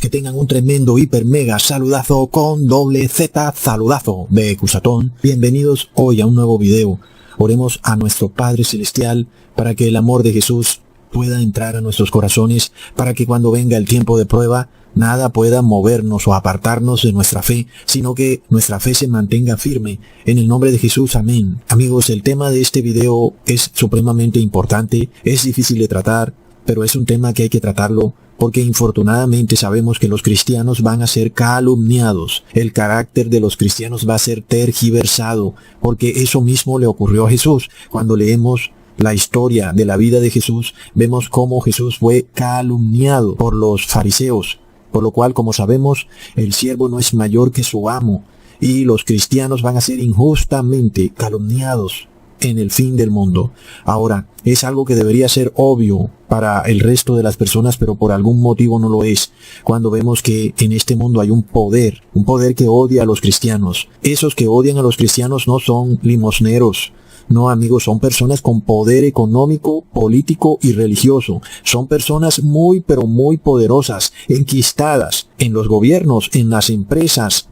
Que tengan un tremendo hiper mega saludazo con doble Z saludazo de Cusatón. Bienvenidos hoy a un nuevo video. Oremos a nuestro Padre Celestial para que el amor de Jesús pueda entrar a nuestros corazones, para que cuando venga el tiempo de prueba, nada pueda movernos o apartarnos de nuestra fe, sino que nuestra fe se mantenga firme. En el nombre de Jesús, amén. Amigos, el tema de este video es supremamente importante, es difícil de tratar, pero es un tema que hay que tratarlo, porque infortunadamente sabemos que los cristianos van a ser calumniados. El carácter de los cristianos va a ser tergiversado, porque eso mismo le ocurrió a Jesús. Cuando leemos la historia de la vida de Jesús, vemos cómo Jesús fue calumniado por los fariseos. Por lo cual, como sabemos, el siervo no es mayor que su amo, y los cristianos van a ser injustamente calumniados en el fin del mundo. Ahora, es algo que debería ser obvio para el resto de las personas, pero por algún motivo no lo es. Cuando vemos que en este mundo hay un poder que odia a los cristianos. Esos que odian a los cristianos no son limosneros. No, amigos, son personas con poder económico, político y religioso. Son personas muy, pero muy poderosas, enquistadas en los gobiernos, en las empresas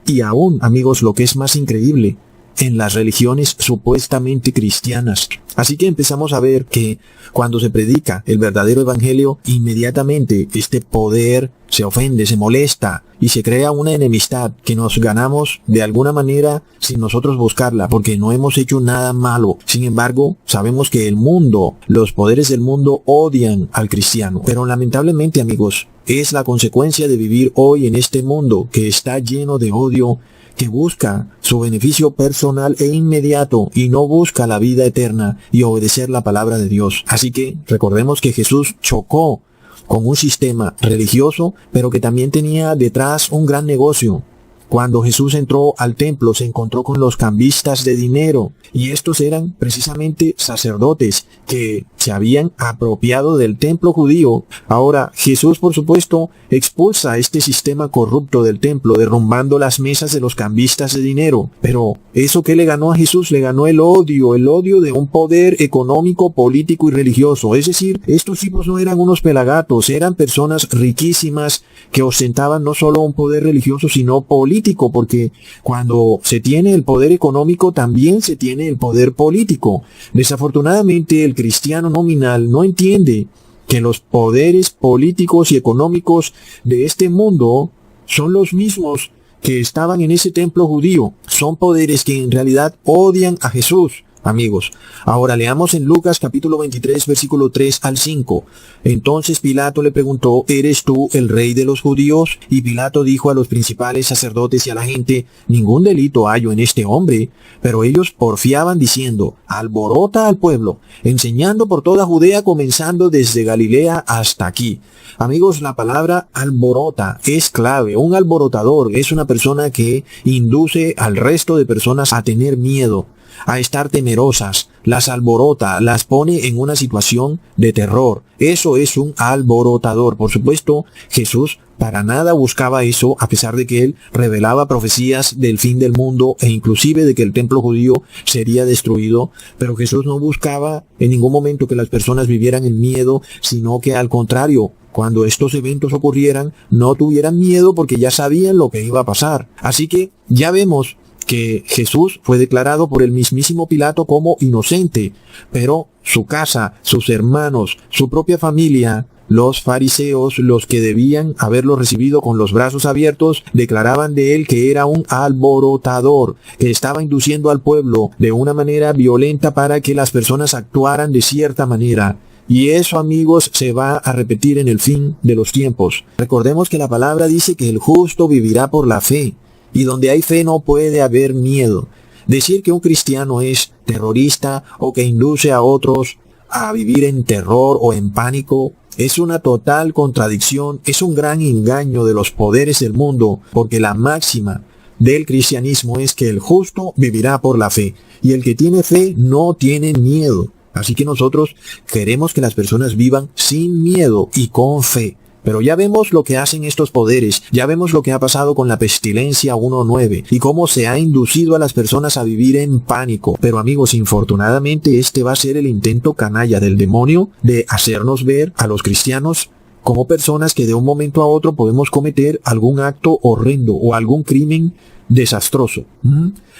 y aún, amigos, lo que es más increíble, en las religiones supuestamente cristianas. Así que empezamos a ver que cuando se predica el verdadero evangelio, inmediatamente este poder se ofende, se molesta y se crea una enemistad que nos ganamos de alguna manera sin nosotros buscarla, porque no hemos hecho nada malo. Sin embargo, sabemos que el mundo, los poderes del mundo odian al cristiano. Pero lamentablemente, amigos, es la consecuencia de vivir hoy en este mundo que está lleno de odio, que busca su beneficio personal e inmediato y no busca la vida eterna y obedecer la palabra de Dios. Así que recordemos que Jesús chocó con un sistema religioso, pero que también tenía detrás un gran negocio. Cuando Jesús entró al templo, se encontró con los cambistas de dinero, y estos eran precisamente sacerdotes que se habían apropiado del templo judío. Ahora, Jesús, por supuesto, expulsa este sistema corrupto del templo, derrumbando las mesas de los cambistas de dinero. Pero, ¿eso qué le ganó a Jesús? Le ganó el odio de un poder económico, político y religioso. Es decir, estos tipos no eran unos pelagatos, eran personas riquísimas que ostentaban no solo un poder religioso, sino político. Porque cuando se tiene el poder económico, también se tiene el poder político. Desafortunadamente, el cristiano nominal no entiende que los poderes políticos y económicos de este mundo son los mismos que estaban en ese templo judío. Son poderes que en realidad odian a Jesús. Amigos, ahora leamos en Lucas capítulo 23 versículo 3 al 5. Entonces Pilato le preguntó, ¿eres tú el rey de los judíos? Y Pilato dijo a los principales sacerdotes y a la gente, ningún delito hallo en este hombre. Pero ellos porfiaban diciendo, alborota al pueblo, enseñando por toda Judea, comenzando desde Galilea hasta aquí. Amigos, la palabra alborota es clave. Un alborotador es una persona que induce al resto de personas a tener miedo, a estar temerosas, las alborota, las pone en una situación de terror. Eso es un alborotador. Por supuesto, Jesús para nada buscaba eso, a pesar de que él revelaba profecías del fin del mundo e inclusive de que el templo judío sería destruido. Pero Jesús no buscaba en ningún momento que las personas vivieran en miedo, sino que al contrario, cuando estos eventos ocurrieran, no tuvieran miedo porque ya sabían lo que iba a pasar. Así que ya vemos que Jesús fue declarado por el mismísimo Pilato como inocente, pero su casa, sus hermanos, su propia familia, los fariseos, los que debían haberlo recibido con los brazos abiertos, declaraban de él que era un alborotador, que estaba induciendo al pueblo de una manera violenta para que las personas actuaran de cierta manera. Y eso, amigos, se va a repetir en el fin de los tiempos. Recordemos que la palabra dice que el justo vivirá por la fe. Y donde hay fe no puede haber miedo. Decir que un cristiano es terrorista o que induce a otros a vivir en terror o en pánico es una total contradicción, es un gran engaño de los poderes del mundo, porque la máxima del cristianismo es que el justo vivirá por la fe, y el que tiene fe no tiene miedo. Así que nosotros queremos que las personas vivan sin miedo y con fe. Pero ya vemos lo que hacen estos poderes, ya vemos lo que ha pasado con la pestilencia 1.9 y cómo se ha inducido a las personas a vivir en pánico. Pero amigos, infortunadamente este va a ser el intento canalla del demonio de hacernos ver a los cristianos como personas que de un momento a otro podemos cometer algún acto horrendo o algún crimen desastroso.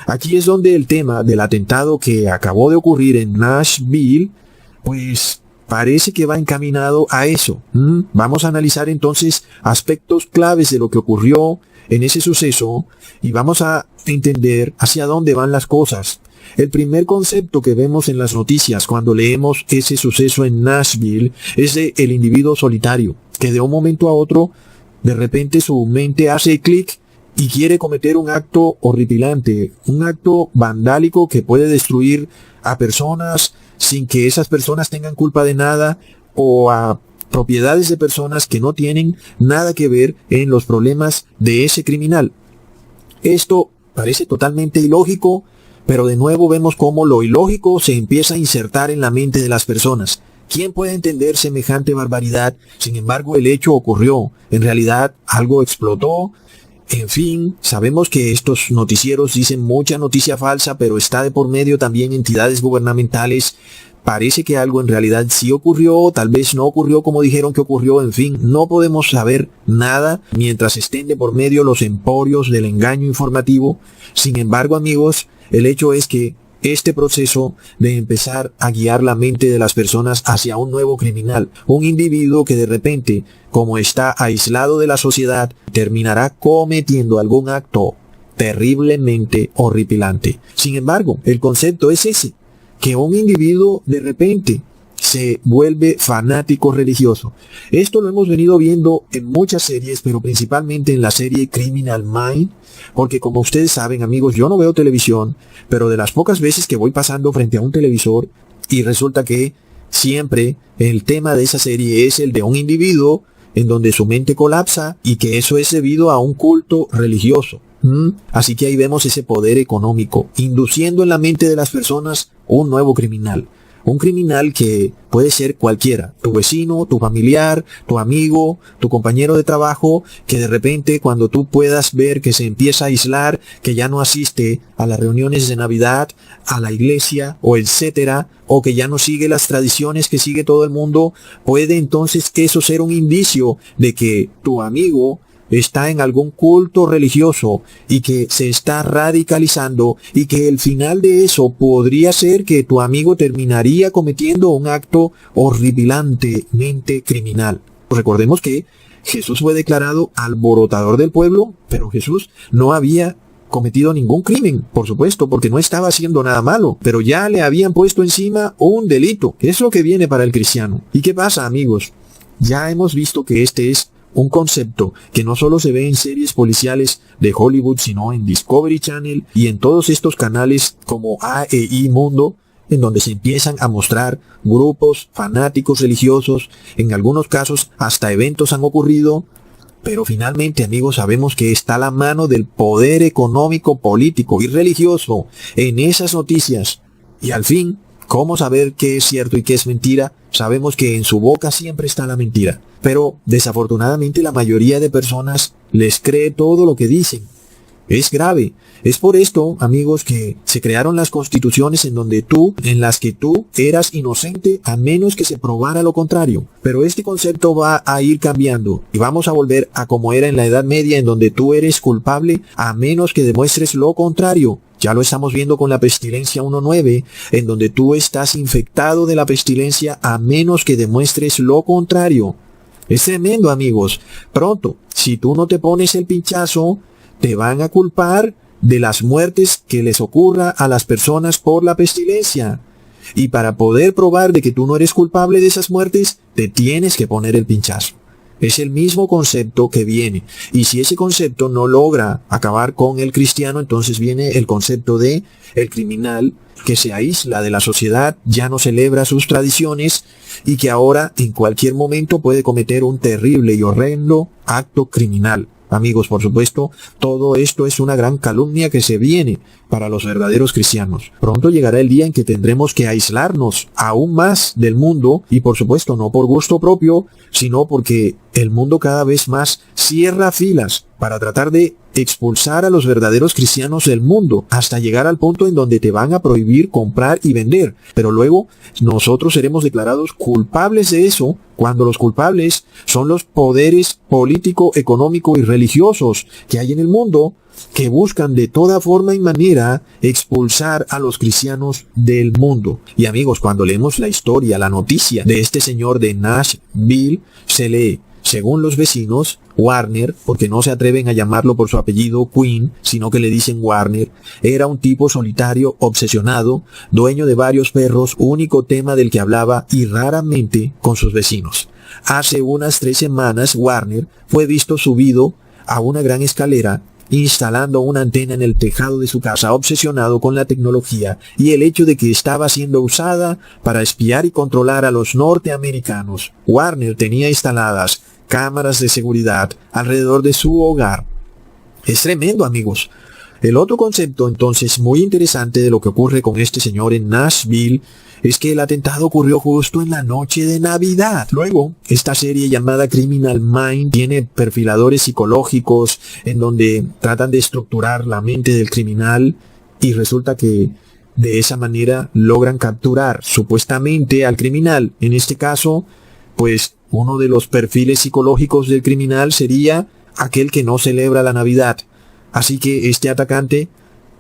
Aquí es donde el tema del atentado que acabó de ocurrir en Nashville, pues parece que va encaminado a eso. Vamos a analizar entonces aspectos claves de lo que ocurrió en ese suceso y vamos a entender hacia dónde van las cosas. El primer concepto que vemos en las noticias cuando leemos ese suceso en Nashville es de el individuo solitario, que de un momento a otro, de repente su mente hace clic y quiere cometer un acto horripilante, un acto vandálico que puede destruir a personas sin que esas personas tengan culpa de nada, o a propiedades de personas que no tienen nada que ver en los problemas de ese criminal. Esto parece totalmente ilógico, pero de nuevo vemos cómo lo ilógico se empieza a insertar en la mente de las personas. ¿Quién puede entender semejante barbaridad? Sin embargo, el hecho ocurrió. En realidad, algo explotó. En fin, sabemos que estos noticieros dicen mucha noticia falsa, pero está de por medio también entidades gubernamentales. Parece que algo en realidad sí ocurrió, tal vez no ocurrió como dijeron que ocurrió, en fin, no podemos saber nada mientras estén de por medio los emporios del engaño informativo. Sin embargo, amigos, el hecho es que este proceso de empezar a guiar la mente de las personas hacia un nuevo criminal, un individuo que de repente, como está aislado de la sociedad, terminará cometiendo algún acto terriblemente horripilante. Sin embargo, el concepto es ese, que un individuo de repente se vuelve fanático religioso. Esto lo hemos venido viendo en muchas series, pero principalmente en la serie Criminal Mind, porque como ustedes saben, amigos, yo no veo televisión, pero de las pocas veces que voy pasando frente a un televisor, y resulta que siempre el tema de esa serie es el de un individuo en donde su mente colapsa y que eso es debido a un culto religioso. Así que ahí vemos ese poder económico, induciendo en la mente de las personas un nuevo criminal. Un criminal que puede ser cualquiera, tu vecino, tu familiar, tu amigo, tu compañero de trabajo, que de repente cuando tú puedas ver que se empieza a aislar, que ya no asiste a las reuniones de Navidad, a la iglesia, o etcétera, o que ya no sigue las tradiciones que sigue todo el mundo, puede entonces eso ser un indicio de que tu amigo está en algún culto religioso y que se está radicalizando y que el final de eso podría ser que tu amigo terminaría cometiendo un acto horripilantemente criminal. Recordemos que Jesús fue declarado alborotador del pueblo, pero Jesús no había cometido ningún crimen, por supuesto, porque no estaba haciendo nada malo, pero ya le habían puesto encima un delito. Es lo que viene para el cristiano. ¿Y qué pasa, amigos? Ya hemos visto que este es un concepto que no solo se ve en series policiales de Hollywood, sino en Discovery Channel y en todos estos canales como AEI Mundo, en donde se empiezan a mostrar grupos fanáticos religiosos. En algunos casos hasta eventos han ocurrido. Pero finalmente, amigos, sabemos que está la mano del poder económico, político y religioso en esas noticias. Y al fin, ¿cómo saber qué es cierto y qué es mentira? Sabemos que en su boca siempre está la mentira. Pero desafortunadamente la mayoría de personas les cree todo lo que dicen. Es grave. Es por esto, amigos, que se crearon las constituciones en las que tú eras inocente a menos que se probara lo contrario. Pero este concepto va a ir cambiando y vamos a volver a como era en la Edad Media, en donde tú eres culpable a menos que demuestres lo contrario. Ya lo estamos viendo con la pestilencia 1.9, en donde tú estás infectado de la pestilencia a menos que demuestres lo contrario. Es tremendo, amigos. Pronto, si tú no te pones el pinchazo, te van a culpar de las muertes que les ocurra a las personas por la pestilencia. Y para poder probar de que tú no eres culpable de esas muertes, te tienes que poner el pinchazo. Es el mismo concepto que viene. Y si ese concepto no logra acabar con el cristiano, entonces viene el concepto de el criminal que se aísla de la sociedad, ya no celebra sus tradiciones y que ahora en cualquier momento puede cometer un terrible y horrendo acto criminal. Amigos, por supuesto, todo esto es una gran calumnia que se viene para los verdaderos cristianos. Pronto llegará el día en que tendremos que aislarnos aún más del mundo y por supuesto no por gusto propio, sino porque el mundo cada vez más cierra filas para tratar de expulsar a los verdaderos cristianos del mundo, hasta llegar al punto en donde te van a prohibir comprar y vender. Pero luego nosotros seremos declarados culpables de eso, cuando los culpables son los poderes político, económico y religiosos que hay en el mundo, que buscan de toda forma y manera expulsar a los cristianos del mundo. Y amigos, cuando leemos la historia, la noticia de este señor de Nashville, se lee: según los vecinos, Warner, porque no se atreven a llamarlo por su apellido Quinn, sino que le dicen Warner, era un tipo solitario, obsesionado, dueño de varios perros, único tema del que hablaba y raramente con sus vecinos. Hace unas 3 semanas, Warner fue visto subido a una gran escalera, instalando una antena en el tejado de su casa, obsesionado con la tecnología y el hecho de que estaba siendo usada para espiar y controlar a los norteamericanos. Warner tenía instaladas cámaras de seguridad alrededor de su hogar. Es tremendo, amigos. El otro concepto, entonces, muy interesante de lo que ocurre con este señor en Nashville es que el atentado ocurrió justo en la noche de Navidad. Luego, esta serie llamada Criminal Minds tiene perfiladores psicológicos en donde tratan de estructurar la mente del criminal y resulta que de esa manera logran capturar supuestamente al criminal. En este caso, pues uno de los perfiles psicológicos del criminal sería aquel que no celebra la Navidad. Así que este atacante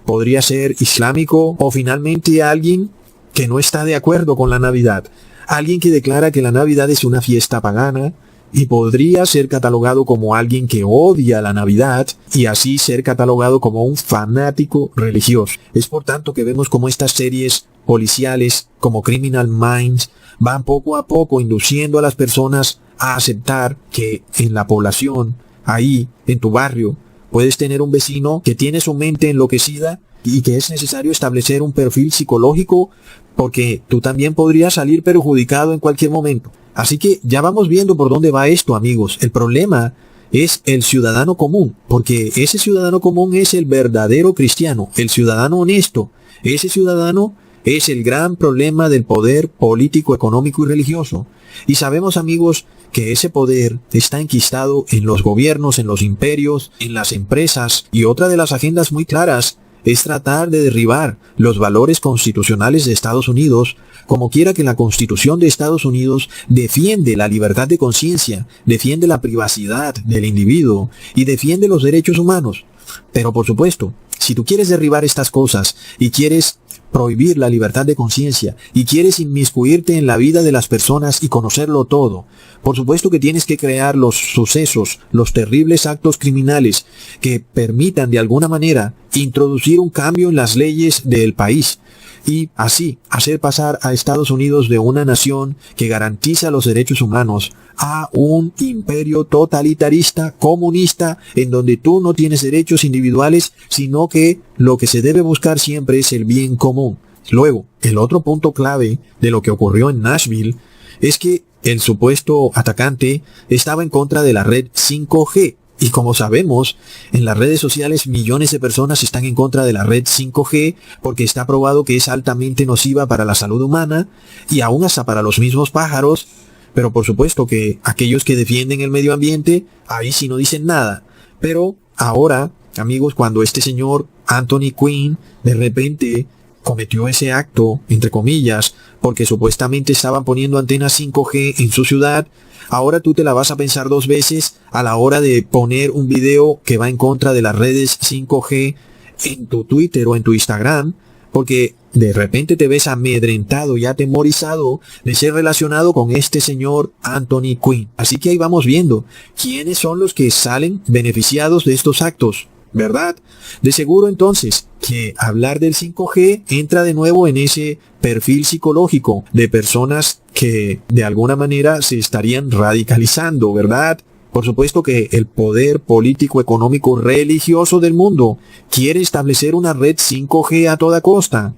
podría ser islámico o finalmente alguien que no está de acuerdo con la Navidad. Alguien que declara que la Navidad es una fiesta pagana y podría ser catalogado como alguien que odia la Navidad y así ser catalogado como un fanático religioso. Es por tanto que vemos como estas series policiales como Criminal Minds van poco a poco induciendo a las personas a aceptar que en la población, ahí, en tu barrio, puedes tener un vecino que tiene su mente enloquecida y que es necesario establecer un perfil psicológico porque tú también podrías salir perjudicado en cualquier momento. Así que ya vamos viendo por dónde va esto, amigos. El problema es el ciudadano común, porque ese ciudadano común es el verdadero cristiano, el ciudadano honesto. Ese ciudadano es el gran problema del poder político, económico y religioso. Y sabemos, amigos, que ese poder está enquistado en los gobiernos, en los imperios, en las empresas, y otra de las agendas muy claras es tratar de derribar los valores constitucionales de Estados Unidos, como quiera que la Constitución de Estados Unidos defiende la libertad de conciencia, defiende la privacidad del individuo y defiende los derechos humanos. Pero por supuesto, si tú quieres derribar estas cosas y quieres prohibir la libertad de conciencia y quieres inmiscuirte en la vida de las personas y conocerlo todo, por supuesto que tienes que crear los sucesos, los terribles actos criminales que permitan de alguna manera introducir un cambio en las leyes del país y así hacer pasar a Estados Unidos de una nación que garantiza los derechos humanos a un imperio totalitarista, comunista, en donde tú no tienes derechos individuales, sino que lo que se debe buscar siempre es el bien común. Luego, el otro punto clave de lo que ocurrió en Nashville es que el supuesto atacante estaba en contra de la red 5G. Y como sabemos, en las redes sociales millones de personas están en contra de la red 5G porque está probado que es altamente nociva para la salud humana y aún hasta para los mismos pájaros. Pero por supuesto que aquellos que defienden el medio ambiente, ahí sí no dicen nada. Pero ahora, amigos, cuando este señor Anthony Quinn de repente cometió ese acto, entre comillas, porque supuestamente estaban poniendo antenas 5G en su ciudad, ahora tú te la vas a pensar 2 veces a la hora de poner un video que va en contra de las redes 5G en tu Twitter o en tu Instagram, porque de repente te ves amedrentado y atemorizado de ser relacionado con este señor Anthony Quinn. Así que ahí vamos viendo quiénes son los que salen beneficiados de estos actos, ¿verdad? De seguro entonces que hablar del 5G entra de nuevo en ese perfil psicológico de personas que de alguna manera se estarían radicalizando, ¿verdad? Por supuesto que el poder político, económico, religioso del mundo quiere establecer una red 5G a toda costa.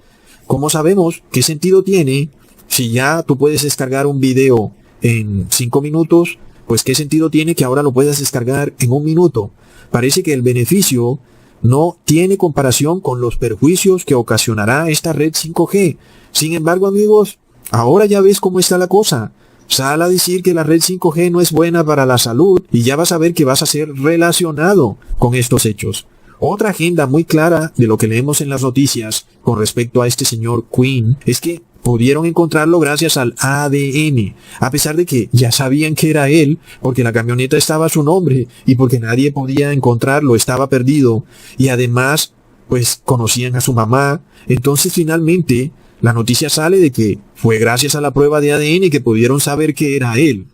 ¿Cómo sabemos qué sentido tiene si ya tú puedes descargar un video en 5 minutos? Pues qué sentido tiene que ahora lo puedas descargar en 1 minuto. Parece que el beneficio no tiene comparación con los perjuicios que ocasionará esta red 5G. Sin embargo, amigos, ahora ya ves cómo está la cosa. Sal a decir que la red 5G no es buena para la salud y ya vas a ver que vas a ser relacionado con estos hechos. Otra agenda muy clara de lo que leemos en las noticias con respecto a este señor Quinn es que pudieron encontrarlo gracias al ADN, a pesar de que ya sabían que era él, porque la camioneta estaba a su nombre y porque nadie podía encontrarlo, estaba perdido. Y además, pues conocían a su mamá. Entonces finalmente la noticia sale de que fue gracias a la prueba de ADN que pudieron saber que era él.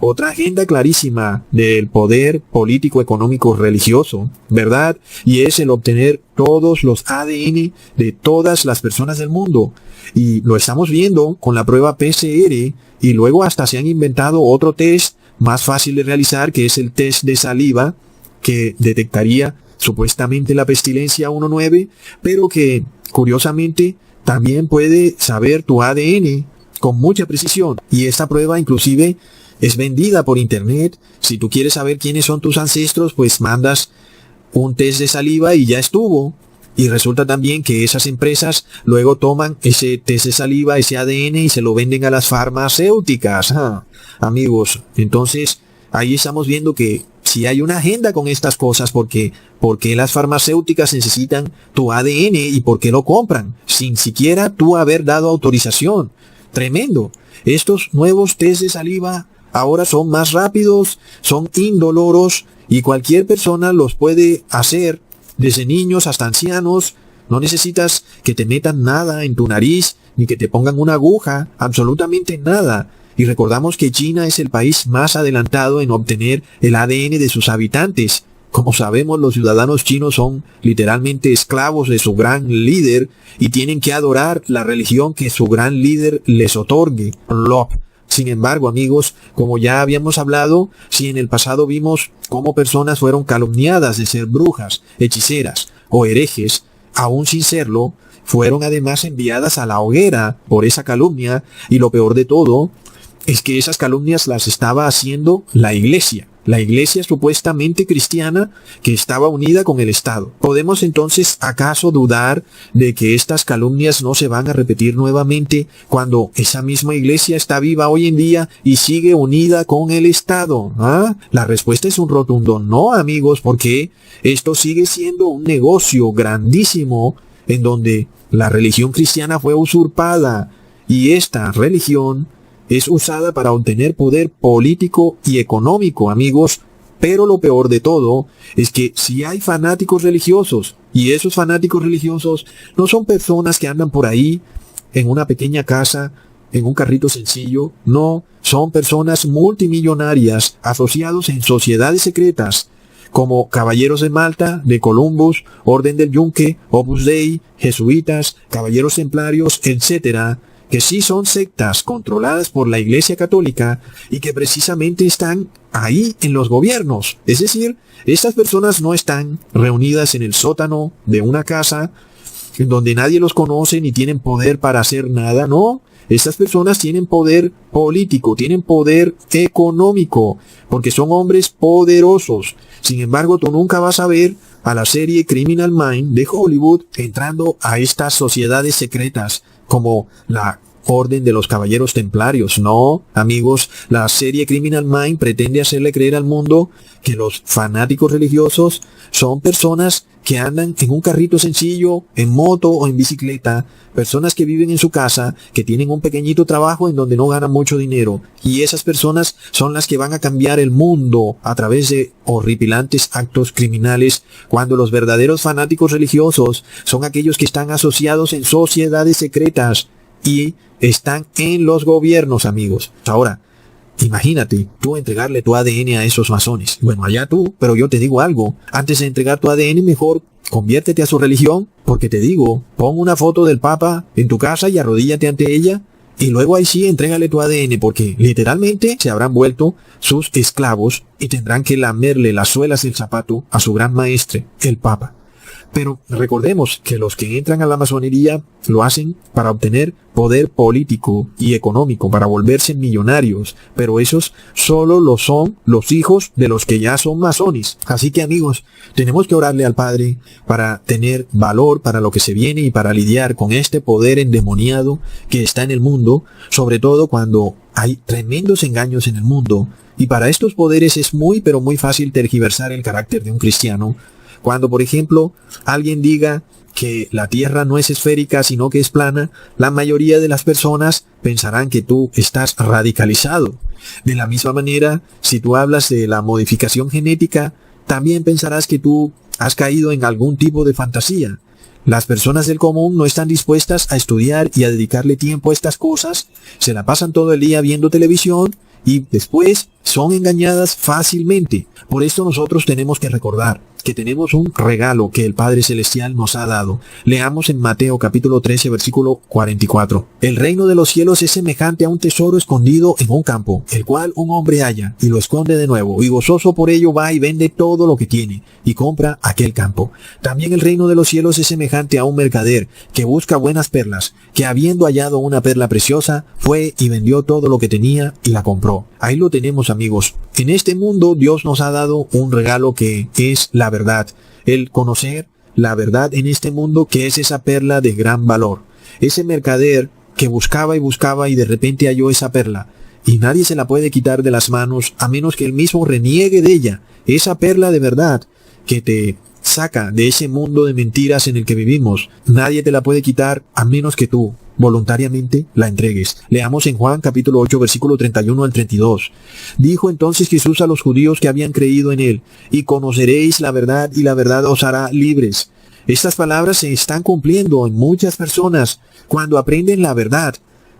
Otra agenda clarísima del poder político, económico, religioso, ¿verdad? Y es el obtener todos los ADN de todas las personas del mundo. Y lo estamos viendo con la prueba PCR y luego hasta se han inventado otro test más fácil de realizar, que es el test de saliva, que detectaría supuestamente la pestilencia 19, pero que curiosamente también puede saber tu ADN con mucha precisión. Y esta prueba inclusive es vendida por internet. Si tú quieres saber quiénes son tus ancestros, pues mandas un test de saliva y ya estuvo. Y resulta también que esas empresas luego toman ese test de saliva, ese ADN, y se lo venden a las farmacéuticas. Amigos, entonces ahí estamos viendo que si hay una agenda con estas cosas, porque las farmacéuticas necesitan tu ADN y por qué lo compran, sin siquiera tú haber dado autorización. Tremendo. Estos nuevos test de saliva ahora son más rápidos, son indoloros y cualquier persona los puede hacer, desde niños hasta ancianos. No necesitas que te metan nada en tu nariz, ni que te pongan una aguja, absolutamente nada. Y recordamos que China es el país más adelantado en obtener el ADN de sus habitantes. Como sabemos, los ciudadanos chinos son literalmente esclavos de su gran líder y tienen que adorar la religión que su gran líder les otorgue, LOP. Sin embargo, amigos, como ya habíamos hablado, si en el pasado vimos cómo personas fueron calumniadas de ser brujas, hechiceras o herejes, aún sin serlo, fueron además enviadas a la hoguera por esa calumnia, y lo peor de todo es que esas calumnias las estaba haciendo la iglesia supuestamente cristiana que estaba unida con el Estado. ¿Podemos entonces acaso dudar de que estas calumnias no se van a repetir nuevamente cuando esa misma iglesia está viva hoy en día y sigue unida con el Estado? La respuesta es un rotundo no, amigos, porque esto sigue siendo un negocio grandísimo en donde la religión cristiana fue usurpada y esta religión es usada para obtener poder político y económico, amigos. Pero lo peor de todo es que si hay fanáticos religiosos, y esos fanáticos religiosos no son personas que andan por ahí en una pequeña casa, en un carrito sencillo, no, son personas multimillonarias asociados en sociedades secretas, como Caballeros de Malta, de Columbus, Orden del Yunque, Opus Dei, Jesuitas, Caballeros Templarios, etc., que sí son sectas controladas por la Iglesia Católica y que precisamente están ahí en los gobiernos. Es decir, estas personas no están reunidas en el sótano de una casa en donde nadie los conoce ni tienen poder para hacer nada, no. Estas personas tienen poder político, tienen poder económico, porque son hombres poderosos. Sin embargo, tú nunca vas a ver a la serie Criminal Minds de Hollywood entrando a estas sociedades secretas como la Orden de los Caballeros Templarios. No, amigos, la serie Criminal Minds pretende hacerle creer al mundo que los fanáticos religiosos son personas que andan en un carrito sencillo, en moto o en bicicleta, personas que viven en su casa, que tienen un pequeñito trabajo en donde no ganan mucho dinero, y esas personas son las que van a cambiar el mundo a través de horripilantes actos criminales, cuando los verdaderos fanáticos religiosos son aquellos que están asociados en sociedades secretas y están en los gobiernos, amigos. Ahora, imagínate, tú entregarle tu ADN a esos masones. Bueno, allá tú, pero yo te digo algo. Antes de entregar tu ADN, mejor conviértete a su religión, porque te digo, pon una foto del Papa en tu casa y arrodíllate ante ella, y luego ahí sí entrégale tu ADN, porque literalmente se habrán vuelto sus esclavos y tendrán que lamerle las suelas del zapato a su gran maestre, el Papa. Pero recordemos que los que entran a la masonería lo hacen para obtener poder político y económico, para volverse millonarios. Pero esos solo lo son los hijos de los que ya son masones. Así que amigos, tenemos que orarle al Padre para tener valor para lo que se viene y para lidiar con este poder endemoniado que está en el mundo, sobre todo cuando hay tremendos engaños en el mundo. Y para estos poderes es muy pero muy fácil tergiversar el carácter de un cristiano. Cuando, por ejemplo, alguien diga que la Tierra no es esférica, sino que es plana, la mayoría de las personas pensarán que tú estás radicalizado. De la misma manera, si tú hablas de la modificación genética, también pensarás que tú has caído en algún tipo de fantasía. Las personas del común no están dispuestas a estudiar y a dedicarle tiempo a estas cosas, se la pasan todo el día viendo televisión y después son engañadas fácilmente. Por esto nosotros tenemos que recordar que tenemos un regalo que el Padre Celestial nos ha dado. Leamos en Mateo capítulo 13 versículo 44. El reino de los cielos es semejante a un tesoro escondido en un campo, el cual un hombre halla y lo esconde de nuevo, y gozoso por ello va y vende todo lo que tiene y compra aquel campo. También el reino de los cielos es semejante a un mercader que busca buenas perlas, que habiendo hallado una perla preciosa, fue y vendió todo lo que tenía y la compró. Ahí lo tenemos, amigos. En este mundo Dios nos ha dado un regalo que es la verdad. El conocer la verdad en este mundo, que es esa perla de gran valor. Ese mercader que buscaba y de repente halló esa perla. Y nadie se la puede quitar de las manos a menos que él mismo reniegue de ella. Esa perla de verdad que te saca de ese mundo de mentiras en el que vivimos. Nadie te la puede quitar a menos que tú voluntariamente la entregues. Leamos en Juan capítulo 8 versículo 31 al 32. Dijo entonces Jesús a los judíos que habían creído en él: y conoceréis la verdad, y la verdad os hará libres. Estas palabras se están cumpliendo en muchas personas cuando aprenden la verdad,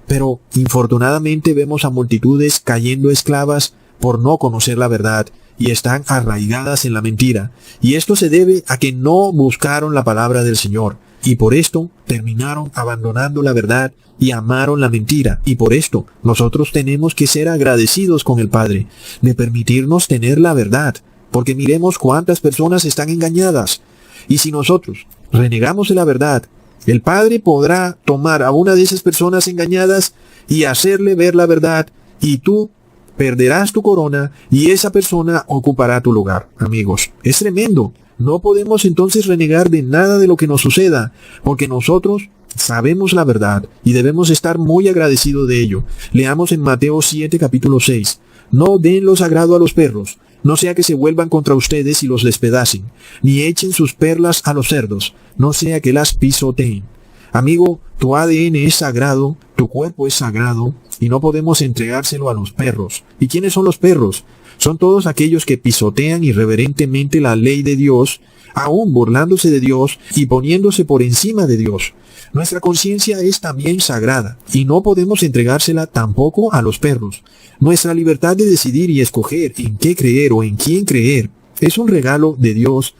pero infortunadamente vemos a multitudes cayendo esclavas por no conocer la verdad y están arraigadas en la mentira. Y esto se debe a que no buscaron la palabra del Señor. Y por esto terminaron abandonando la verdad y amaron la mentira. Y por esto nosotros tenemos que ser agradecidos con el Padre de permitirnos tener la verdad. Porque miremos cuántas personas están engañadas. Y si nosotros renegamos de la verdad, el Padre podrá tomar a una de esas personas engañadas y hacerle ver la verdad. Y tú perderás tu corona y esa persona ocupará tu lugar. Amigos, es tremendo. No podemos entonces renegar de nada de lo que nos suceda, porque nosotros sabemos la verdad y debemos estar muy agradecidos de ello. Leamos en Mateo 7 capítulo 6. No den lo sagrado a los perros, no sea que se vuelvan contra ustedes y los despedacen, ni echen sus perlas a los cerdos, no sea que las pisoteen. Amigo, tu ADN es sagrado, tu cuerpo es sagrado, y no podemos entregárselo a los perros. ¿Y quiénes son los perros? Son todos aquellos que pisotean irreverentemente la ley de Dios, aún burlándose de Dios y poniéndose por encima de Dios. Nuestra conciencia es también sagrada, y no podemos entregársela tampoco a los perros. Nuestra libertad de decidir y escoger en qué creer o en quién creer es un regalo de Dios.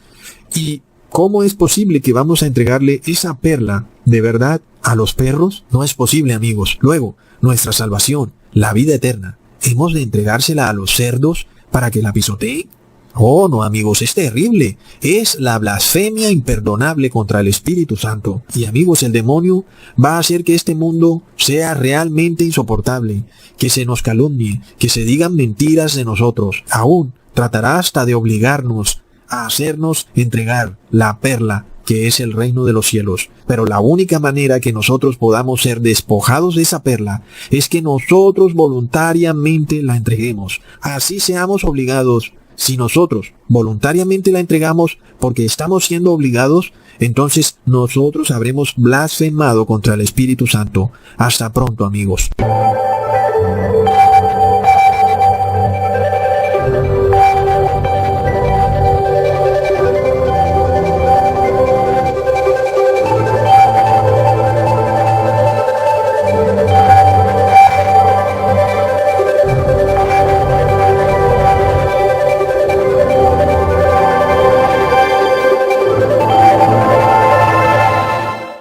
¿Y cómo es posible que vamos a entregarle esa perla de verdad a los perros? No es posible, amigos. Luego, nuestra salvación, la vida eterna, ¿hemos de entregársela a los cerdos para que la pisoteen? Oh, no, amigos, es terrible. Es la blasfemia imperdonable contra el Espíritu Santo. Y amigos, el demonio va a hacer que este mundo sea realmente insoportable, que se nos calumnie, que se digan mentiras de nosotros. Aún tratará hasta de obligarnos a hacernos entregar la perla que es el reino de los cielos. Pero la única manera que nosotros podamos ser despojados de esa perla es que nosotros voluntariamente la entreguemos. Así seamos obligados. Si nosotros voluntariamente la entregamos porque estamos siendo obligados, entonces nosotros habremos blasfemado contra el Espíritu Santo. Hasta pronto, amigos.